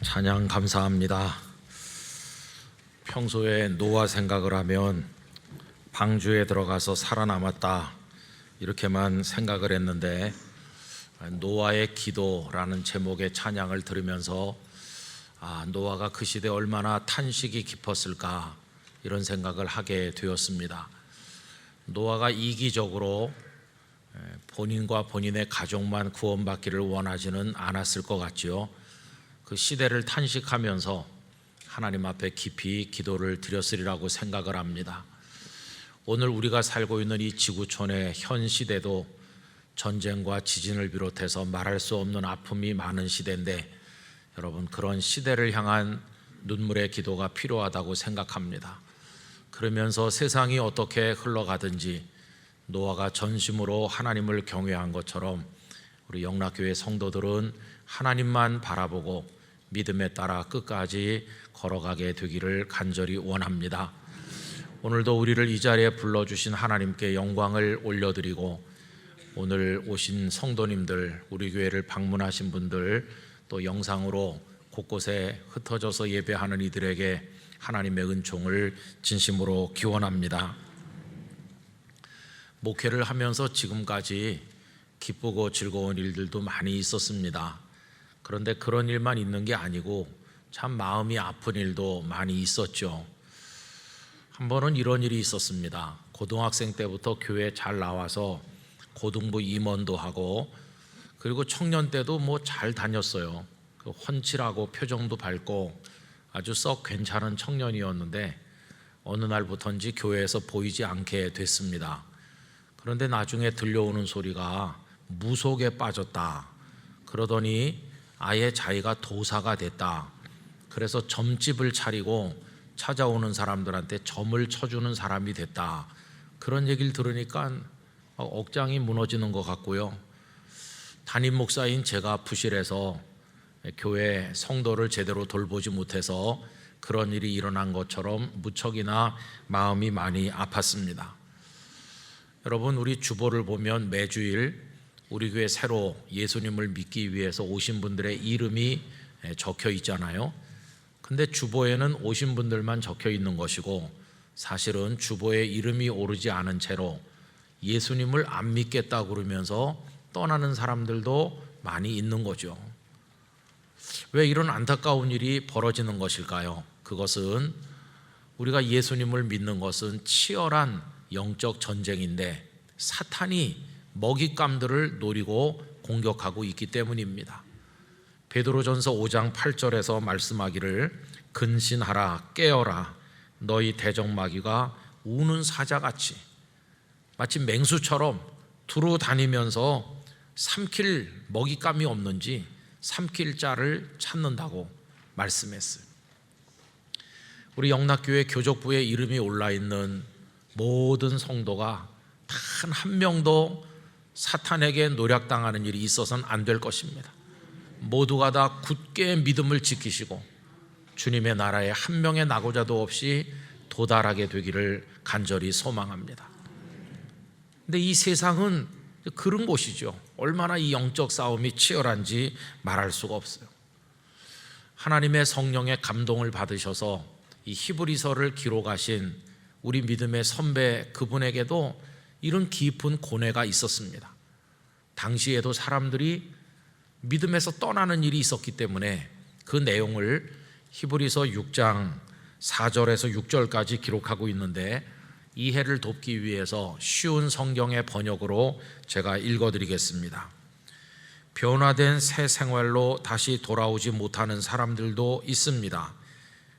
찬양 감사합니다. 평소에 노아 생각을 하면 방주에 들어가서 살아남았다 이렇게만 생각을 했는데, 노아의 기도라는 제목의 찬양을 들으면서 노아가 그 시대에 얼마나 탄식이 깊었을까 이런 생각을 하게 되었습니다. 노아가 이기적으로 본인과 본인의 가족만 구원받기를 원하지는 않았을 것 같지요. 그 시대를 탄식하면서 하나님 앞에 깊이 기도를 드렸으리라고 생각을 합니다. 오늘 우리가 살고 있는 이 지구촌의 현 시대도 전쟁과 지진을 비롯해서 말할 수 없는 아픔이 많은 시대인데, 여러분, 그런 시대를 향한 눈물의 기도가 필요하다고 생각합니다. 그러면서 세상이 어떻게 흘러가든지 노아가 전심으로 하나님을 경외한 것처럼 우리 영락교회 성도들은 하나님만 바라보고 믿음에 따라 끝까지 걸어가게 되기를 간절히 원합니다. 오늘도 우리를 이 자리에 불러주신 하나님께 영광을 올려드리고, 오늘 오신 성도님들, 우리 교회를 방문하신 분들, 또 영상으로 곳곳에 흩어져서 예배하는 이들에게 하나님의 은총을 진심으로 기원합니다. 목회를 하면서 지금까지 기쁘고 즐거운 일들도 많이 있었습니다. 그런데 그런 일만 있는 게 아니고 참 마음이 아픈 일도 많이 있었죠. 한 번은 이런 일이 있었습니다. 고등학생 때부터 교회 잘 나와서 고등부 임원도 하고, 그리고 청년 때도 잘 다녔어요. 훤칠하고 표정도 밝고 아주 썩 괜찮은 청년이었는데, 어느 날부터인지 교회에서 보이지 않게 됐습니다. 그런데 나중에 들려오는 소리가 무속에 빠졌다 그러더니 아예 자기가 도사가 됐다. 그래서 점집을 차리고 찾아오는 사람들한테 점을 쳐주는 사람이 됐다. 그런 얘기를 들으니까 억장이 무너지는 것 같고요. 담임 목사인 제가 부실해서 교회 성도를 제대로 돌보지 못해서 그런 일이 일어난 것처럼 무척이나 마음이 많이 아팠습니다. 여러분, 우리 주보를 보면 매주일 우리 교회 새로 예수님을 믿기 위해서 오신 분들의 이름이 적혀 있잖아요. 근데 주보에는 오신 분들만 적혀 있는 것이고, 사실은 주보에 이름이 오르지 않은 채로 예수님을 안 믿겠다고 그러면서 떠나는 사람들도 많이 있는 거죠. 왜 이런 안타까운 일이 벌어지는 것일까요? 그것은 우리가 예수님을 믿는 것은 치열한 영적 전쟁인데, 사탄이 먹잇감들을 노리고 공격하고 있기 때문입니다. 베드로전서 5장 8절에서 말씀하기를, 근신하라, 깨어라, 너희 대적마귀가 우는 사자같이, 마치 맹수처럼 두루 다니면서 삼킬 먹잇감이 없는지 삼킬 자를 찾는다고 말씀했어요. 우리 영락교회 교족부에 이름이 올라있는 모든 성도가 단 한 명도 사탄에게 노략당하는 일이 있어서는 안 될 것입니다. 모두가 다 굳게 믿음을 지키시고 주님의 나라에 한 명의 낙오자도 없이 도달하게 되기를 간절히 소망합니다. 근데 이 세상은 그런 곳이죠. 얼마나 이 영적 싸움이 치열한지 말할 수가 없어요. 하나님의 성령의 감동을 받으셔서 이 히브리서를 기록하신 우리 믿음의 선배 그분에게도 이런 깊은 고뇌가 있었습니다. 당시에도 사람들이 믿음에서 떠나는 일이 있었기 때문에 그 내용을 히브리서 6장 4절에서 6절까지 기록하고 있는데, 이해를 돕기 위해서 쉬운 성경의 번역으로 제가 읽어드리겠습니다. 변화된 새 생활로 다시 돌아오지 못하는 사람들도 있습니다.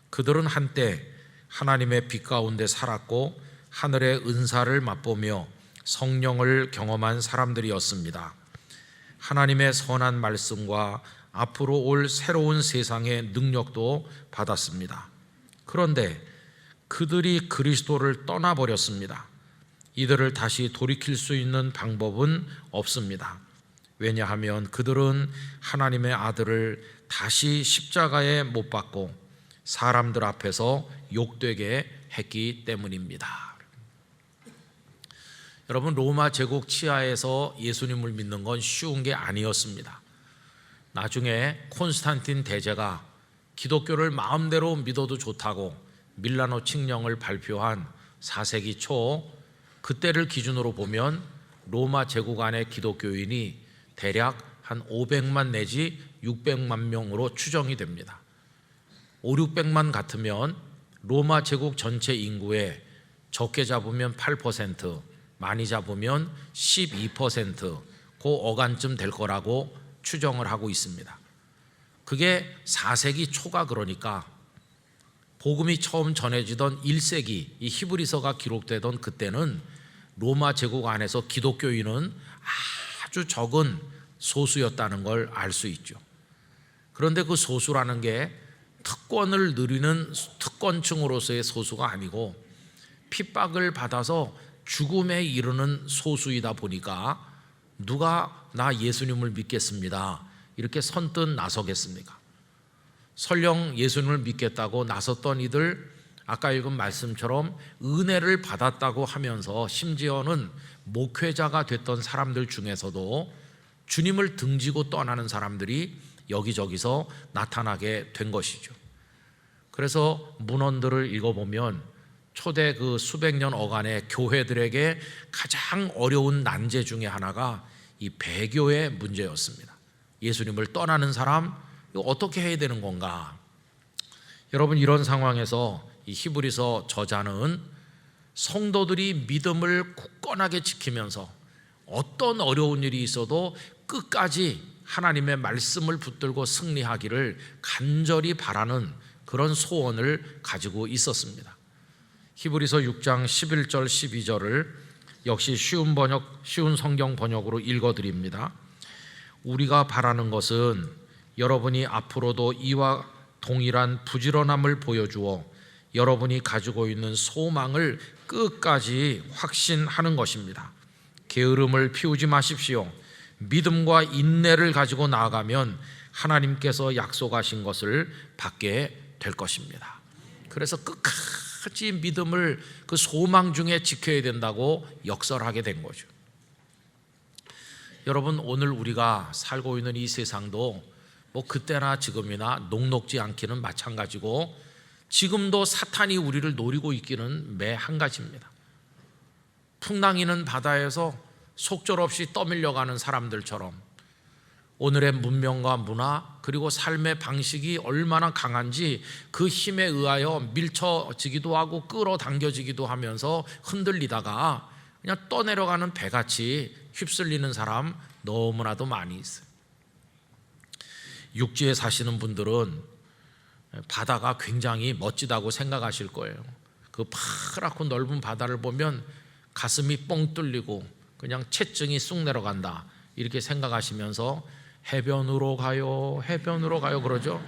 그들은 한때 하나님의 빛 가운데 살았고 하늘의 은사를 맛보며 성령을 경험한 사람들이었습니다. 하나님의 선한 말씀과 앞으로 올 새로운 세상의 능력도 받았습니다. 그런데 그들이 그리스도를 떠나버렸습니다. 이들을 다시 돌이킬 수 있는 방법은 없습니다. 왜냐하면 그들은 하나님의 아들을 다시 십자가에 못 박고 사람들 앞에서 욕되게 했기 때문입니다. 여러분, 로마 제국 치하에서 예수님을 믿는 건 쉬운 게 아니었습니다. 나중에 콘스탄틴 대제가 기독교를 마음대로 믿어도 좋다고 밀라노 칙령을 발표한 4세기 초, 그때를 기준으로 보면 로마 제국 안의 기독교인이 대략 한 500만 내지 600만 명으로 추정이 됩니다. 5, 600만 같으면 로마 제국 전체 인구의 적게 잡으면 8%, 많이 잡으면 12%, 그 어간쯤 될 거라고 추정을 하고 있습니다. 그게 4세기 초가, 그러니까 복음이 처음 전해지던 1세기, 이 히브리서가 기록되던 그때는 로마 제국 안에서 기독교인은 아주 적은 소수였다는 걸 알 수 있죠. 그런데 그 소수라는 게 특권을 누리는 특권층으로서의 소수가 아니고 핍박을 받아서 죽음에 이르는 소수이다 보니까 누가 나 예수님을 믿겠습니다 이렇게 선뜻 나서겠습니까? 설령 예수님을 믿겠다고 나섰던 이들, 아까 읽은 말씀처럼 은혜를 받았다고 하면서 심지어는 목회자가 됐던 사람들 중에서도 주님을 등지고 떠나는 사람들이 여기저기서 나타나게 된 것이죠. 그래서 문헌들을 읽어보면 초대 그 수백 년 어간의 교회들에게 가장 어려운 난제 중에 하나가 이 배교의 문제였습니다. 예수님을 떠나는 사람, 이거 어떻게 해야 되는 건가? 여러분, 이런 상황에서 이 히브리서 저자는 성도들이 믿음을 굳건하게 지키면서 어떤 어려운 일이 있어도 끝까지 하나님의 말씀을 붙들고 승리하기를 간절히 바라는 그런 소원을 가지고 있었습니다. 히브리서 6장 11절 12절을 역시 쉬운 성경 번역으로 읽어드립니다. 우리가 바라는 것은 여러분이 앞으로도 이와 동일한 부지런함을 보여주어 여러분이 가지고 있는 소망을 끝까지 확신하는 것입니다. 게으름을 피우지 마십시오. 믿음과 인내를 가지고 나아가면 하나님께서 약속하신 것을 받게 될 것입니다. 그래서 끝까지 믿음을 그 소망 중에 지켜야 된다고 역설하게 된 거죠. 여러분, 오늘 우리가 살고 있는 이 세상도 뭐 그때나 지금이나 녹록지 않기는 마찬가지고 지금도 사탄이 우리를 노리고 있기는 매 한 가지입니다. 풍랑이는 바다에서 속절없이 떠밀려가는 사람들처럼 오늘의 문명과 문화 그리고 삶의 방식이 얼마나 강한지 그 힘에 의하여 밀쳐지기도 하고 끌어당겨지기도 하면서 흔들리다가 그냥 떠내려가는 배같이 휩쓸리는 사람 너무나도 많이 있어요. 육지에 사시는 분들은 바다가 굉장히 멋지다고 생각하실 거예요. 그 파랗고 넓은 바다를 보면 가슴이 뻥 뚫리고 그냥 체증이 쑥 내려간다 이렇게 생각하시면서 해변으로 가요 그러죠.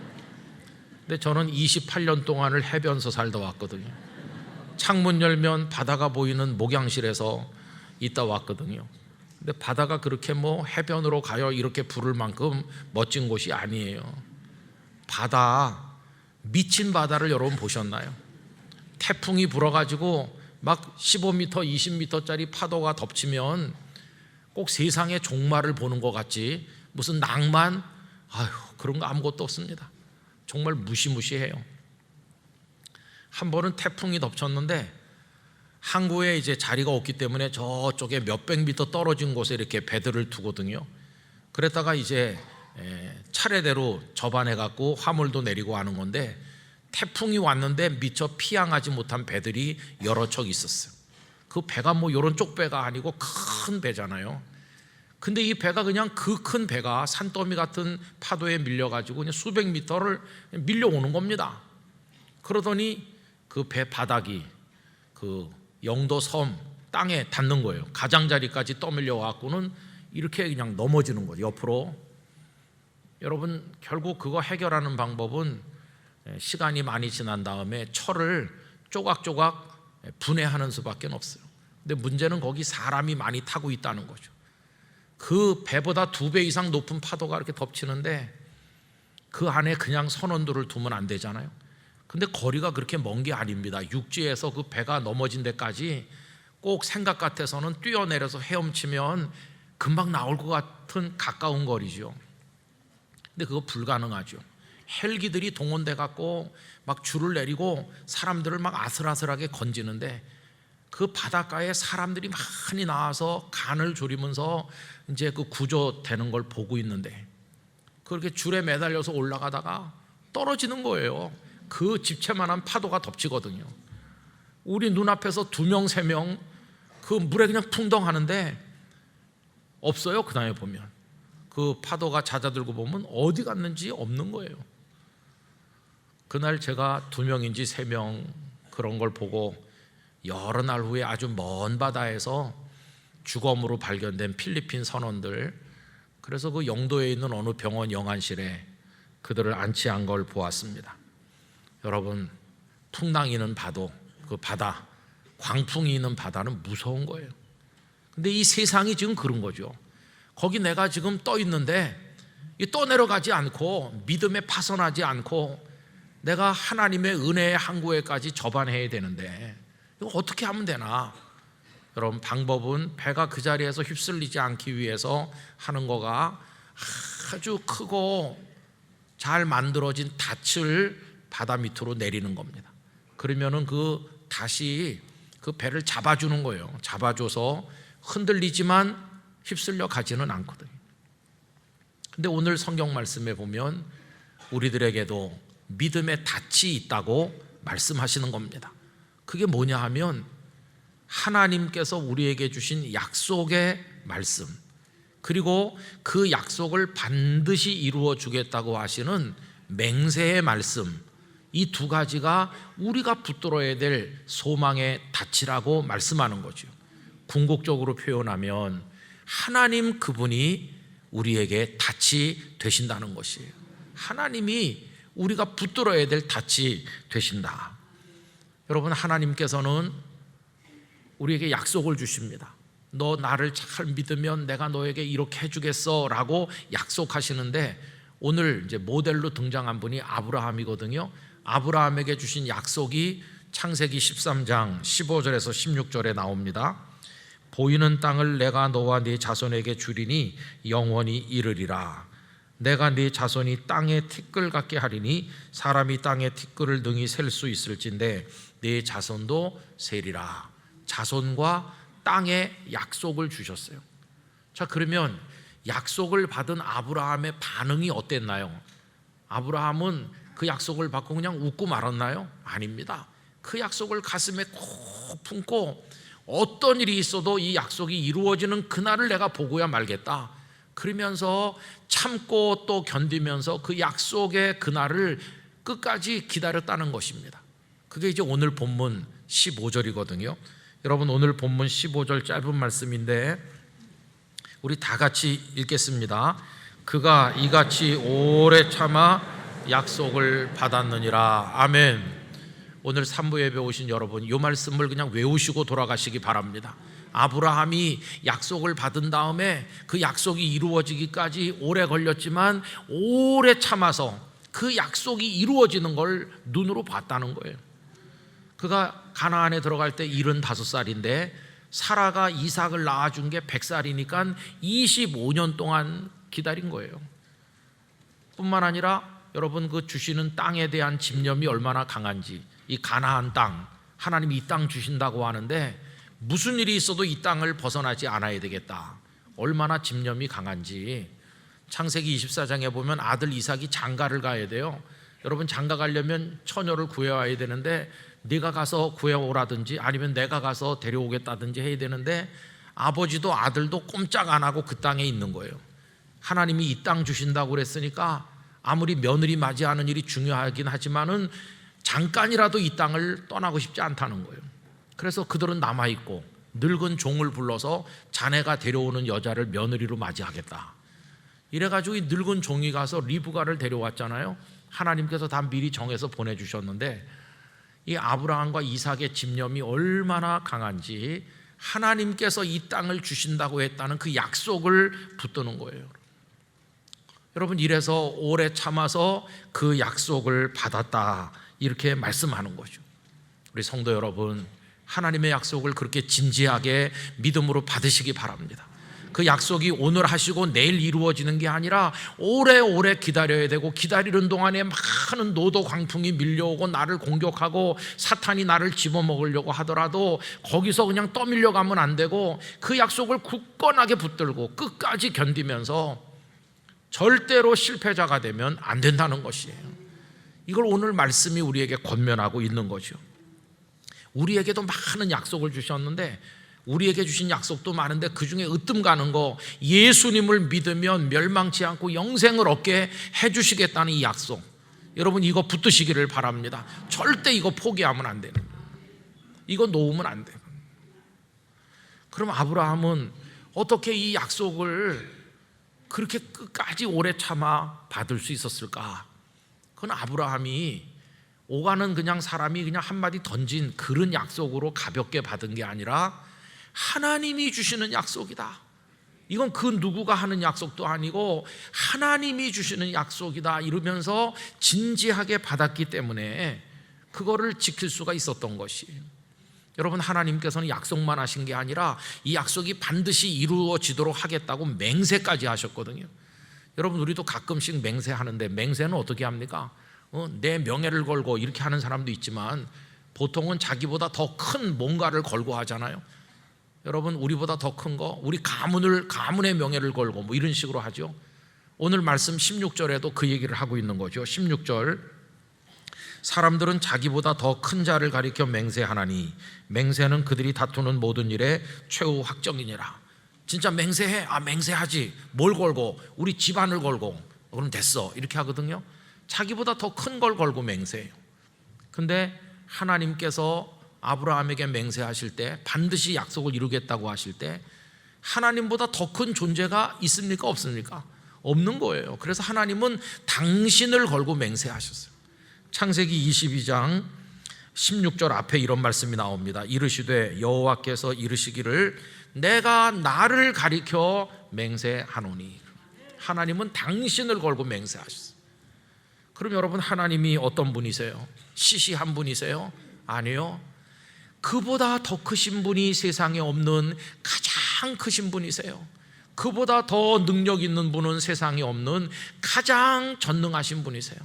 근데 저는 28년 동안을 해변서 살다 왔거든요. 창문 열면 바다가 보이는 목양실에서 있다 왔거든요. 근데 바다가 그렇게 뭐 해변으로 가요 이렇게 부를 만큼 멋진 곳이 아니에요. 바다, 미친 바다를 여러분 보셨나요? 태풍이 불어가지고 막 15m, 20m짜리 파도가 덮치면 꼭 세상의 종말을 보는 것 같지 무슨 낭만? 그런 거 아무것도 없습니다. 정말 무시무시해요. 한 번은 태풍이 덮쳤는데 항구에 이제 자리가 없기 때문에 저쪽에 몇백 미터 떨어진 곳에 이렇게 배들을 두거든요. 그랬다가 이제 차례대로 접안해 갖고 화물도 내리고 하는 건데 태풍이 왔는데 미처 피항하지 못한 배들이 여러 척 있었어요. 그 배가 뭐 이런 쪽 배가 아니고 큰 배잖아요. 근데 이 배가 그냥 그 큰 배가 산더미 같은 파도에 밀려가지고 그냥 수백 미터를 밀려오는 겁니다. 그러더니 그 배 바닥이 그 영도 섬 땅에 닿는 거예요. 가장자리까지 떠밀려 와갖고는 이렇게 그냥 넘어지는 거죠, 옆으로. 여러분, 결국 그거 해결하는 방법은 시간이 많이 지난 다음에 철을 조각조각 분해하는 수밖에 없어요. 근데 문제는 거기 사람이 많이 타고 있다는 거죠. 그 배보다 2배 이상 높은 파도가 이렇게 덮치는데 그 안에 그냥 선원들을 두면 안 되잖아요. 근데 거리가 그렇게 먼 게 아닙니다. 육지에서 그 배가 넘어진 데까지 꼭 생각 같아서는 뛰어내려서 헤엄치면 금방 나올 것 같은 가까운 거리죠. 근데 그거 불가능하죠. 헬기들이 동원돼 갖고 막 줄을 내리고 사람들을 막 아슬아슬하게 건지는데, 그 바닷가에 사람들이 많이 나와서 간을 졸이면서 이제 그 구조되는 걸 보고 있는데, 그렇게 줄에 매달려서 올라가다가 떨어지는 거예요. 그 집채만한 파도가 덮치거든요. 우리 눈앞에서 2명, 3명 그 물에 그냥 풍덩하는데 없어요. 그 다음에 보면 그 파도가 잦아들고 보면 어디 갔는지 없는 거예요. 그날 제가 2명인지 3명 그런 걸 보고 여러 날 후에 아주 먼 바다에서 주검으로 발견된 필리핀 선원들, 그래서 그 영도에 있는 어느 병원 영안실에 그들을 안치한 걸 보았습니다. 여러분, 풍랑이는 파도, 그 바다, 광풍이 있는 바다는 무서운 거예요. 근데 이 세상이 지금 그런 거죠. 거기 내가 지금 떠 있는데 떠내려가지 않고 믿음에 파선하지 않고 내가 하나님의 은혜의 항구에까지 접안해야 되는데 이거 어떻게 하면 되나? 여러분, 방법은 배가 그 자리에서 휩쓸리지 않기 위해서 하는 거가 아주 크고 잘 만들어진 닻을 바다 밑으로 내리는 겁니다. 그러면은 다시 그 배를 잡아주는 거예요. 잡아줘서 흔들리지만 휩쓸려 가지는 않거든요. 근데 오늘 성경 말씀에 보면 우리들에게도 믿음의 닻이 있다고 말씀하시는 겁니다. 그게 뭐냐 하면 하나님께서 우리에게 주신 약속의 말씀, 그리고 그 약속을 반드시 이루어 주겠다고 하시는 맹세의 말씀, 이 2가지가 우리가 붙들어야 될 소망의 닻이라고 말씀하는 거죠. 궁극적으로 표현하면 하나님 그분이 우리에게 닻이 되신다는 것이에요. 하나님이 우리가 붙들어야 될 닻이 되신다. 여러분, 하나님께서는 우리에게 약속을 주십니다. 너 나를 잘 믿으면 내가 너에게 이렇게 해주겠어 라고 약속하시는데, 오늘 이제 모델로 등장한 분이 아브라함이거든요. 아브라함에게 주신 약속이 창세기 13장 15절에서 16절에 나옵니다. 보이는 땅을 내가 너와 네 자손에게 주리니 영원히 이르리라. 내가 네 자손이 땅의 티끌 같게 하리니 사람이 땅의 티끌을 능히 셀 수 있을진데 네 자손도 세리라. 자손과 땅의 약속을 주셨어요. 자, 그러면 약속을 받은 아브라함의 반응이 어땠나요? 아브라함은 그 약속을 받고 그냥 웃고 말았나요? 아닙니다. 그 약속을 가슴에 콕 품고 어떤 일이 있어도 이 약속이 이루어지는 그날을 내가 보고야 말겠다, 그러면서 참고 또 견디면서 그 약속의 그날을 끝까지 기다렸다는 것입니다. 그게 이제 오늘 본문 15절이거든요. 여러분, 오늘 본문 15절 짧은 말씀인데 우리 다 같이 읽겠습니다. 그가 이같이 오래 참아 약속을 받았느니라. 아멘. 오늘 3부 예배 오신 여러분, 이 말씀을 그냥 외우시고 돌아가시기 바랍니다. 아브라함이 약속을 받은 다음에 그 약속이 이루어지기까지 오래 걸렸지만 오래 참아서 그 약속이 이루어지는 걸 눈으로 봤다는 거예요. 그가 가나안에 들어갈 때 75살인데 사라가 이삭을 낳아준 게 100살이니까 25년 동안 기다린 거예요. 뿐만 아니라 여러분, 그 주시는 땅에 대한 집념이 얼마나 강한지, 이 가나안 땅, 하나님이 이 땅 주신다고 하는데 무슨 일이 있어도 이 땅을 벗어나지 않아야 되겠다, 얼마나 집념이 강한지. 창세기 24장에 보면 아들 이삭이 장가를 가야 돼요. 여러분, 장가 가려면 처녀를 구해와야 되는데 네가 가서 구해오라든지 아니면 내가 가서 데려오겠다든지 해야 되는데 아버지도 아들도 꼼짝 안 하고 그 땅에 있는 거예요. 하나님이 이 땅 주신다고 그랬으니까 아무리 며느리 맞이하는 일이 중요하긴 하지만은 잠깐이라도 이 땅을 떠나고 싶지 않다는 거예요. 그래서 그들은 남아있고 늙은 종을 불러서 자네가 데려오는 여자를 며느리로 맞이하겠다, 이래가지고 이 늙은 종이 가서 리브가를 데려왔잖아요. 하나님께서 다 미리 정해서 보내주셨는데 이 아브라함과 이삭의 집념이 얼마나 강한지 하나님께서 이 땅을 주신다고 했다는 그 약속을 붙드는 거예요. 여러분, 이래서 오래 참아서 그 약속을 받았다, 이렇게 말씀하는 거죠. 우리 성도 여러분, 하나님의 약속을 그렇게 진지하게 믿음으로 받으시기 바랍니다. 그 약속이 오늘 하시고 내일 이루어지는 게 아니라 오래오래 기다려야 되고, 기다리는 동안에 많은 노도 광풍이 밀려오고 나를 공격하고 사탄이 나를 집어먹으려고 하더라도 거기서 그냥 떠밀려 가면 안 되고, 그 약속을 굳건하게 붙들고 끝까지 견디면서 절대로 실패자가 되면 안 된다는 것이에요. 이걸 오늘 말씀이 우리에게 권면하고 있는 거죠. 우리에게도 많은 약속을 주셨는데, 우리에게 주신 약속도 많은데 그 중에 으뜸 가는 거, 예수님을 믿으면 멸망치 않고 영생을 얻게 해주시겠다는 이 약속, 여러분 이거 붙드시기를 바랍니다. 절대 이거 포기하면 안 되는 거예요. 이거 놓으면 안 돼요. 그럼 아브라함은 어떻게 이 약속을 그렇게 끝까지 오래 참아 받을 수 있었을까? 그건 아브라함이 오가는 그냥 사람이 그냥 한마디 던진 그런 약속으로 가볍게 받은 게 아니라 하나님이 주시는 약속이다. 이건 그 누구가 하는 약속도 아니고 하나님이 주시는 약속이다 이러면서 진지하게 받았기 때문에 그거를 지킬 수가 있었던 것이에요. 여러분, 하나님께서는 약속만 하신 게 아니라 이 약속이 반드시 이루어지도록 하겠다고 맹세까지 하셨거든요. 여러분, 우리도 가끔씩 맹세하는데, 맹세는 어떻게 합니까? 내 명예를 걸고 이렇게 하는 사람도 있지만 보통은 자기보다 더 큰 뭔가를 걸고 하잖아요. 여러분, 우리보다 더 큰 거, 우리 가문의 명예를 걸고 뭐 이런 식으로 하죠. 오늘 말씀 16절에도 그 얘기를 하고 있는 거죠. 16절, 사람들은 자기보다 더 큰 자를 가리켜 맹세하나니 맹세는 그들이 다투는 모든 일의 최후 확정이니라. 진짜 맹세해? 맹세하지. 뭘 걸고? 우리 집안을 걸고. 그럼 됐어, 이렇게 하거든요. 자기보다 더 큰 걸 걸고 맹세해요. 근데 하나님께서 아브라함에게 맹세하실 때, 반드시 약속을 이루겠다고 하실 때 하나님보다 더 큰 존재가 있습니까? 없습니까? 없는 거예요. 그래서 하나님은 당신을 걸고 맹세하셨어요. 창세기 22장 16절 앞에 이런 말씀이 나옵니다. 이르시되 여호와께서 이르시기를 내가 나를 가리켜 맹세하노니. 하나님은 당신을 걸고 맹세하셨어요. 그럼 여러분, 하나님이 어떤 분이세요? 시시한 분이세요? 아니요. 그보다 더 크신 분이 세상에 없는 가장 크신 분이세요. 그보다 더 능력 있는 분은 세상에 없는 가장 전능하신 분이세요.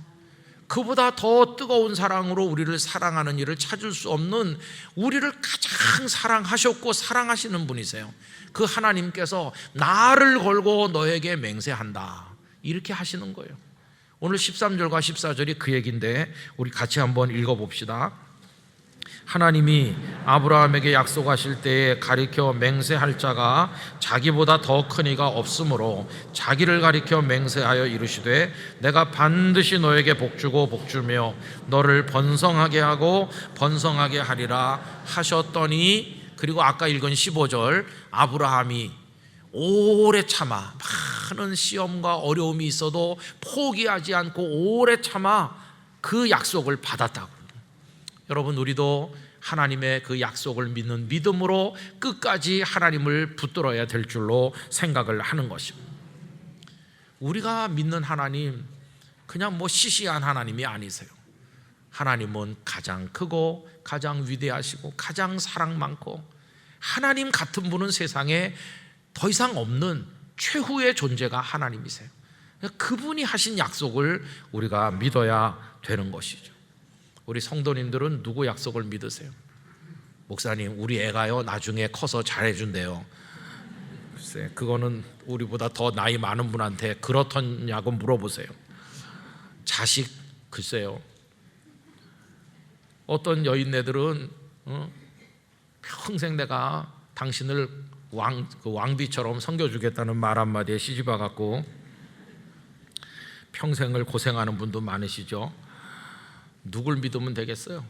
그보다 더 뜨거운 사랑으로 우리를 사랑하는 일을 찾을 수 없는, 우리를 가장 사랑하셨고 사랑하시는 분이세요. 그 하나님께서 나를 걸고 너에게 맹세한다, 이렇게 하시는 거예요. 오늘 13절과 14절이 그 얘기인데 우리 같이 한번 읽어봅시다. 하나님이 아브라함에게 약속하실 때에 가리켜 맹세할 자가 자기보다 더 큰 이가 없으므로 자기를 가리켜 맹세하여 이르시되 내가 반드시 너에게 복주고 복주며 너를 번성하게 하고 번성하게 하리라 하셨더니, 그리고 아까 읽은 15절, 아브라함이 오래 참아, 많은 시험과 어려움이 있어도 포기하지 않고 오래 참아 그 약속을 받았다고. 여러분, 우리도 하나님의 그 약속을 믿는 믿음으로 끝까지 하나님을 붙들어야 될 줄로 생각을 하는 것입니다. 우리가 믿는 하나님, 그냥 뭐 시시한 하나님이 아니세요. 하나님은 가장 크고 가장 위대하시고 가장 사랑 많고, 하나님 같은 분은 세상에 더 이상 없는 최후의 존재가 하나님이세요. 그분이 하신 약속을 우리가 믿어야 되는 것이죠. 우리 성도님들은 누구 약속을 믿으세요? 목사님, 우리 애가요 나중에 커서 잘해준대요. 글쎄, 그거는 우리보다 더 나이 많은 분한테 그렇더냐고 물어보세요. 자식, 글쎄요. 어떤 여인네들은 평생 내가 당신을 왕비처럼 섬겨주겠다는 말 한마디에 시집와 갖고 평생을 고생하는 분도 많으시죠. 누굴 믿으면 되겠어요?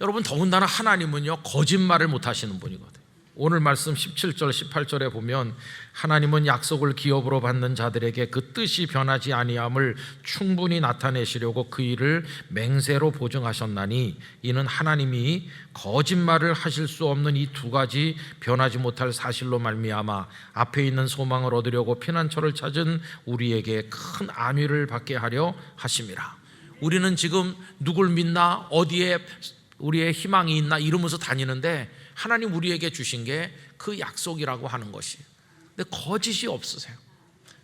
여러분, 더군다나 하나님은요 거짓말을 못 하시는 분이거든요. 오늘 말씀 17절 18절에 보면 하나님은 약속을 기업으로 받는 자들에게 그 뜻이 변하지 아니함을 충분히 나타내시려고 그 일을 맹세로 보증하셨나니 이는 하나님이 거짓말을 하실 수 없는 이 두 가지 변하지 못할 사실로 말미암아 앞에 있는 소망을 얻으려고 피난처를 찾은 우리에게 큰 안위를 받게 하려 하심이라. 우리는 지금 누굴 믿나, 어디에 우리의 희망이 있나 이러면서 다니는데 하나님 우리에게 주신 게 그 약속이라고 하는 것이. 근데 거짓이 없으세요.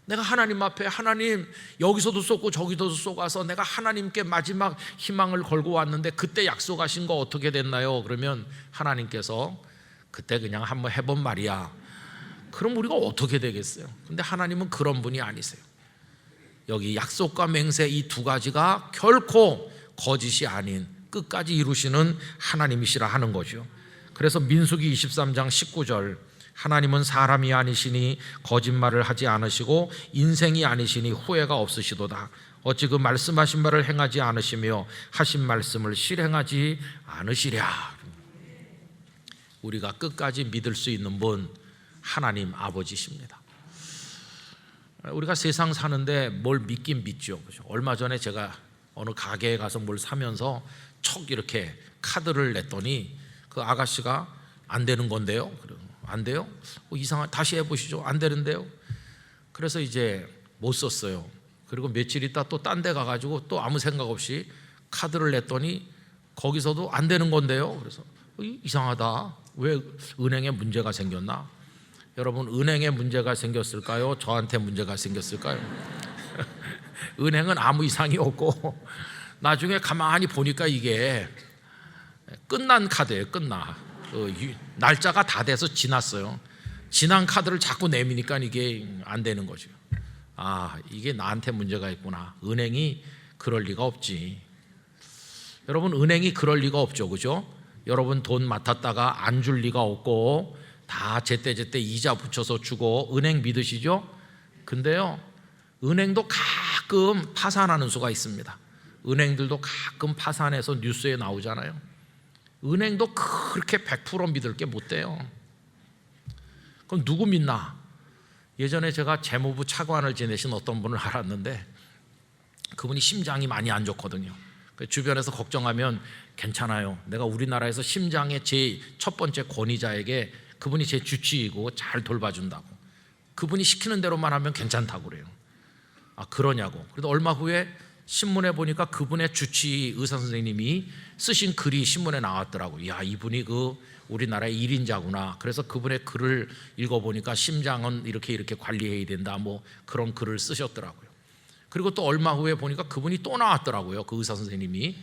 내가 하나님 앞에 하나님 여기서도 쏘고 저기서도 쏘가서 내가 하나님께 마지막 희망을 걸고 왔는데 그때 약속하신 거 어떻게 됐나요? 그러면 하나님께서 그때 그냥 한번 해본 말이야. 그럼 우리가 어떻게 되겠어요? 근데 하나님은 그런 분이 아니세요. 여기 약속과 맹세 이 두 가지가 결코 거짓이 아닌 끝까지 이루시는 하나님이시라 하는 거죠. 그래서 민수기 23장 19절 하나님은 사람이 아니시니 거짓말을 하지 않으시고 인생이 아니시니 후회가 없으시도다. 어찌 그 말씀하신 바를 행하지 않으시며 하신 말씀을 실행하지 않으시랴. 우리가 끝까지 믿을 수 있는 분 하나님 아버지십니다. 우리가 세상 사는데 뭘 믿긴 믿죠. 얼마 전에 제가 어느 가게에 가서 뭘 사면서 척 이렇게 카드를 냈더니 그 아가씨가 안 되는 건데요. 안 돼요? 이상한 다시 해보시죠. 안 되는데요. 그래서 이제 못 썼어요. 그리고 며칠 있다 또 딴 데 가가지고 또 아무 생각 없이 카드를 냈더니 거기서도 안 되는 건데요. 그래서 이상하다. 왜 은행에 문제가 생겼나? 여러분 은행에 문제가 생겼을까요? 저한테 문제가 생겼을까요? 은행은 아무 이상이 없고 나중에 가만히 보니까 이게 끝난 카드예요. 끝나. 날짜가 다 돼서 지났어요. 지난 카드를 자꾸 내미니까 이게 안 되는 거죠. 아, 이게 나한테 문제가 있구나. 은행이 그럴 리가 없지. 여러분 은행이 그럴 리가 없죠. 그죠? 여러분 돈 맡았다가 안 줄 리가 없고 다 제때제때 이자 붙여서 주고 은행 믿으시죠? 근데요 은행도 가끔 파산하는 수가 있습니다. 은행들도 가끔 파산해서 뉴스에 나오잖아요. 은행도 그렇게 100% 믿을 게 못 돼요. 그럼 누구 믿나? 예전에 제가 재무부 차관을 지내신 어떤 분을 알았는데 그분이 심장이 많이 안 좋거든요. 주변에서 걱정하면 괜찮아요. 내가 우리나라에서 심장의 제 첫 번째 권위자에게 그분이 제 주치이고 잘 돌봐준다고. 그분이 시키는 대로만 하면 괜찮다고 그래요. 아, 그러냐고. 그래도 얼마 후에 신문에 보니까 그분의 주치의 의사 선생님이 쓰신 글이 신문에 나왔더라고요. 야, 이분이 그 우리나라의 1인자구나. 그래서 그분의 글을 읽어보니까 심장은 이렇게 관리해야 된다. 뭐 그런 글을 쓰셨더라고요. 그리고 또 얼마 후에 보니까 그분이 또 나왔더라고요. 그 의사 선생님이.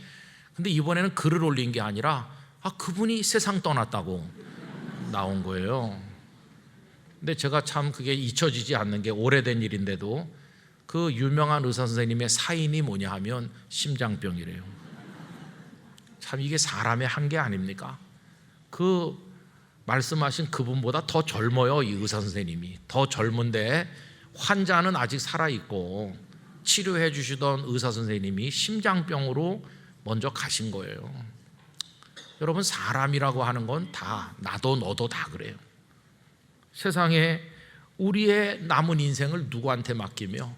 근데 이번에는 글을 올린 게 아니라 그분이 세상 떠났다고 나온 거예요. 근데 제가 참 그게 잊혀지지 않는 게 오래된 일인데도 그 유명한 의사 선생님의 사인이 뭐냐 하면 심장병이래요. 참 이게 사람의 한계 아닙니까? 그 말씀하신 그분보다 더 젊어요. 이 의사 선생님이 더 젊은데 환자는 아직 살아있고 치료해 주시던 의사 선생님이 심장병으로 먼저 가신 거예요. 여러분 사람이라고 하는 건 다 나도 너도 다 그래요. 세상에 우리의 남은 인생을 누구한테 맡기며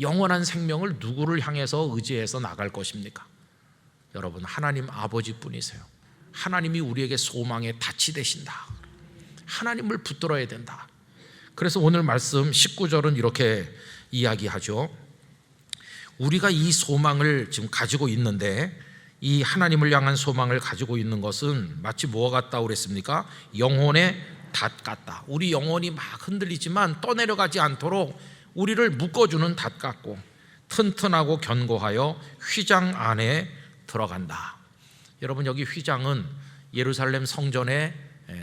영원한 생명을 누구를 향해서 의지해서 나갈 것입니까? 여러분 하나님 아버지뿐이세요. 하나님이 우리에게 소망의 닻이 되신다. 하나님을 붙들어야 된다. 그래서 오늘 말씀 19절은 이렇게 이야기하죠. 우리가 이 소망을 지금 가지고 있는데 이 하나님을 향한 소망을 가지고 있는 것은 마치 뭐와 같다고 그랬습니까? 영혼의 닷 같다. 우리 영혼이 막 흔들리지만 떠내려가지 않도록 우리를 묶어주는 닷 같고 튼튼하고 견고하여 휘장 안에 들어간다. 여러분 여기 휘장은 예루살렘 성전에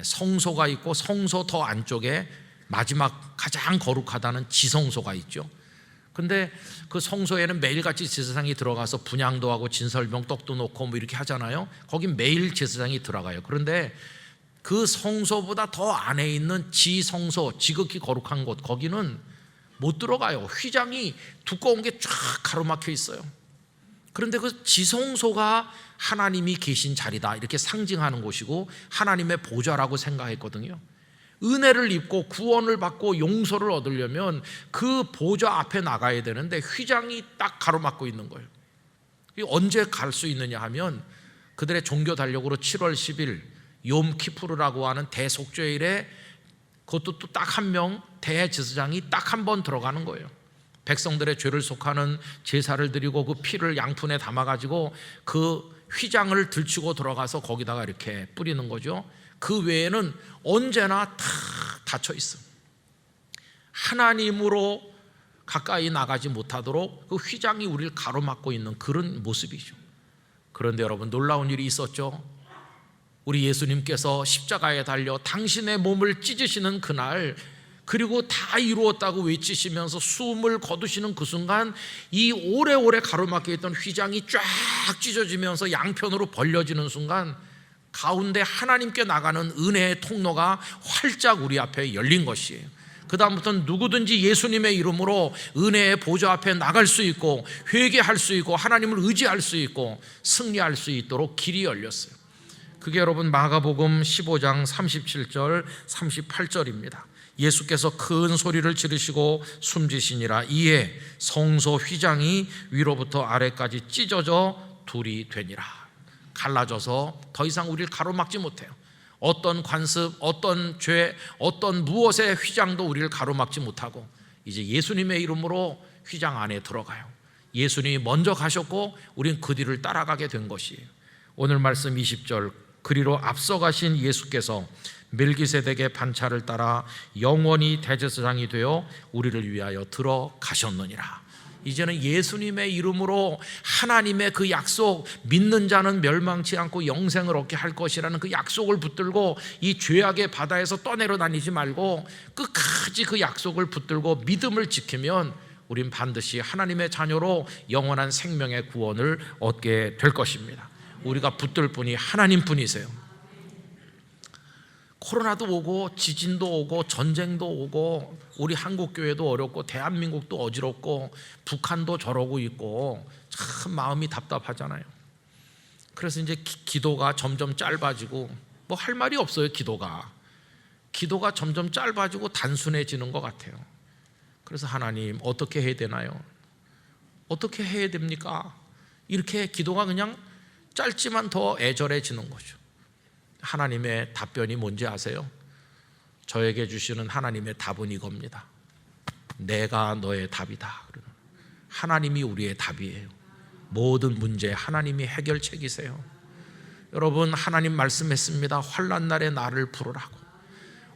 성소가 있고 성소 더 안쪽에 마지막 가장 거룩하다는 지성소가 있죠. 근데 그 성소에는 매일같이 제사장이 들어가서 분향도 하고 진설병 떡도 놓고 뭐 이렇게 하잖아요. 거긴 매일 제사장이 들어가요. 그런데 그 성소보다 더 안에 있는 지성소, 지극히 거룩한 곳, 거기는 못 들어가요. 휘장이 두꺼운 게 쫙 가로막혀 있어요. 그런데 그 지성소가 하나님이 계신 자리다 이렇게 상징하는 곳이고 하나님의 보좌라고 생각했거든요. 은혜를 입고 구원을 받고 용서를 얻으려면 그 보좌 앞에 나가야 되는데 휘장이 딱 가로막고 있는 거예요. 언제 갈 수 있느냐 하면 그들의 종교 달력으로 7월 10일 욤 키푸르라고 하는 대속죄일에 그것도 또 딱 한 명 대제사장이 딱 한 번 들어가는 거예요. 백성들의 죄를 속하는 제사를 드리고 그 피를 양푼에 담아가지고 그 휘장을 들치고 들어가서 거기다가 이렇게 뿌리는 거죠. 그 외에는 언제나 다 닫혀 있습니다. 하나님으로 가까이 나가지 못하도록 그 휘장이 우리를 가로막고 있는 그런 모습이죠. 그런데 여러분, 놀라운 일이 있었죠. 우리 예수님께서 십자가에 달려 당신의 몸을 찢으시는 그날, 그리고 다 이루었다고 외치시면서 숨을 거두시는 그 순간, 이 오래오래 가로막혀 있던 휘장이 쫙 찢어지면서 양편으로 벌려지는 순간, 가운데 하나님께 나가는 은혜의 통로가 활짝 우리 앞에 열린 것이에요. 그 다음부터는 누구든지 예수님의 이름으로 은혜의 보좌 앞에 나갈 수 있고, 회개할 수 있고, 하나님을 의지할 수 있고, 승리할 수 있도록 길이 열렸어요. 그게 여러분 마가복음 15장 37절 38절입니다. 예수께서 큰 소리를 지르시고 숨지시니라. 이에 성소 휘장이 위로부터 아래까지 찢어져 둘이 되니라. 갈라져서 더 이상 우리를 가로막지 못해요. 어떤 관습, 어떤 죄, 어떤 무엇의 휘장도 우리를 가로막지 못하고, 이제 예수님의 이름으로 휘장 안에 들어가요. 예수님이 먼저 가셨고 우린 그 뒤를 따라가게 된 것이에요. 오늘 말씀 20절, 그리로 앞서가신 예수께서 멜기세덱의 반차를 따라 영원히 대제사장이 되어 우리를 위하여 들어가셨느니라. 이제는 예수님의 이름으로 하나님의 그 약속, 믿는 자는 멸망치 않고 영생을 얻게 할 것이라는 그 약속을 붙들고 이 죄악의 바다에서 떠내려 다니지 말고 끝까지 그 약속을 붙들고 믿음을 지키면 우린 반드시 하나님의 자녀로 영원한 생명의 구원을 얻게 될 것입니다. 우리가 붙들 분이 하나님뿐이세요. 코로나도 오고 지진도 오고 전쟁도 오고 우리 한국교회도 어렵고 대한민국도 어지럽고 북한도 저러고 있고 참 마음이 답답하잖아요. 그래서 이제 기도가 점점 짧아지고, 뭐 할 말이 없어요. 기도가 점점 짧아지고 단순해지는 것 같아요. 그래서 하나님 어떻게 해야 되나요? 어떻게 해야 됩니까? 이렇게 기도가 그냥 짧지만 더 애절해지는 거죠. 하나님의 답변이 뭔지 아세요? 저에게 주시는 하나님의 답은 이겁니다. 내가 너의 답이다. 하나님이 우리의 답이에요. 모든 문제 하나님이 해결책이세요. 여러분, 하나님 말씀했습니다. 환난 날에 나를 부르라고.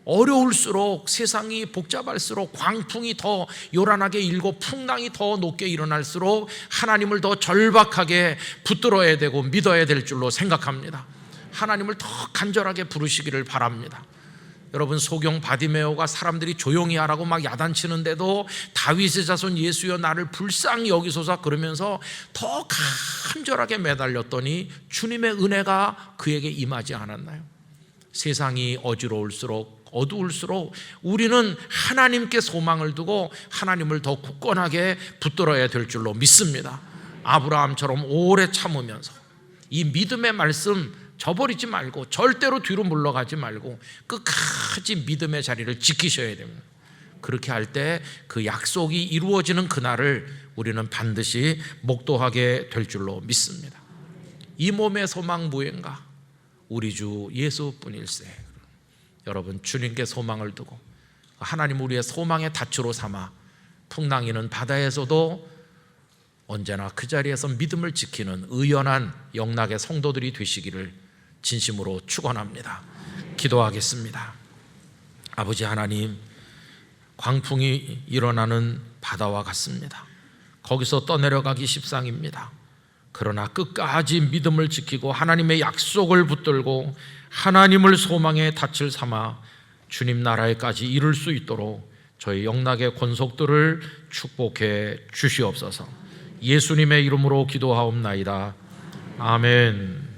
어려울수록, 세상이 복잡할수록, 광풍이 더 요란하게 일고 풍랑이 더 높게 일어날수록 하나님을 더 절박하게 붙들어야 되고 믿어야 될 줄로 생각합니다. 하나님을 더 간절하게 부르시기를 바랍니다. 여러분, 소경 바디메오가 사람들이 조용히 하라고 막 야단치는데도 다윗의 자손 예수여 나를 불쌍히 여기소서 그러면서 더 간절하게 매달렸더니 주님의 은혜가 그에게 임하지 않았나요? 세상이 어지러울수록, 어두울수록 우리는 하나님께 소망을 두고 하나님을 더 굳건하게 붙들어야 될 줄로 믿습니다. 아브라함처럼 오래 참으면서 이 믿음의 말씀 저버리지 말고, 절대로 뒤로 물러가지 말고 끝까지 믿음의 자리를 지키셔야 됩니다. 그렇게 할 때 그 약속이 이루어지는 그날을 우리는 반드시 목도하게 될 줄로 믿습니다. 이 몸의 소망 무엇인가? 우리 주 예수뿐일세. 여러분, 주님께 소망을 두고 하나님 우리의 소망의 닻으로 삼아 풍랑이는 바다에서도 언제나 그 자리에서 믿음을 지키는 의연한 영락의 성도들이 되시기를 진심으로 축원합니다. 기도하겠습니다. 아버지 하나님, 광풍이 일어나는 바다와 같습니다. 거기서 떠내려가기 십상입니다. 그러나 끝까지 믿음을 지키고 하나님의 약속을 붙들고 하나님을 소망의 닻을 삼아 주님 나라에까지 이룰 수 있도록 저희 영락의 권속들을 축복해 주시옵소서. 예수님의 이름으로 기도하옵나이다. 아멘.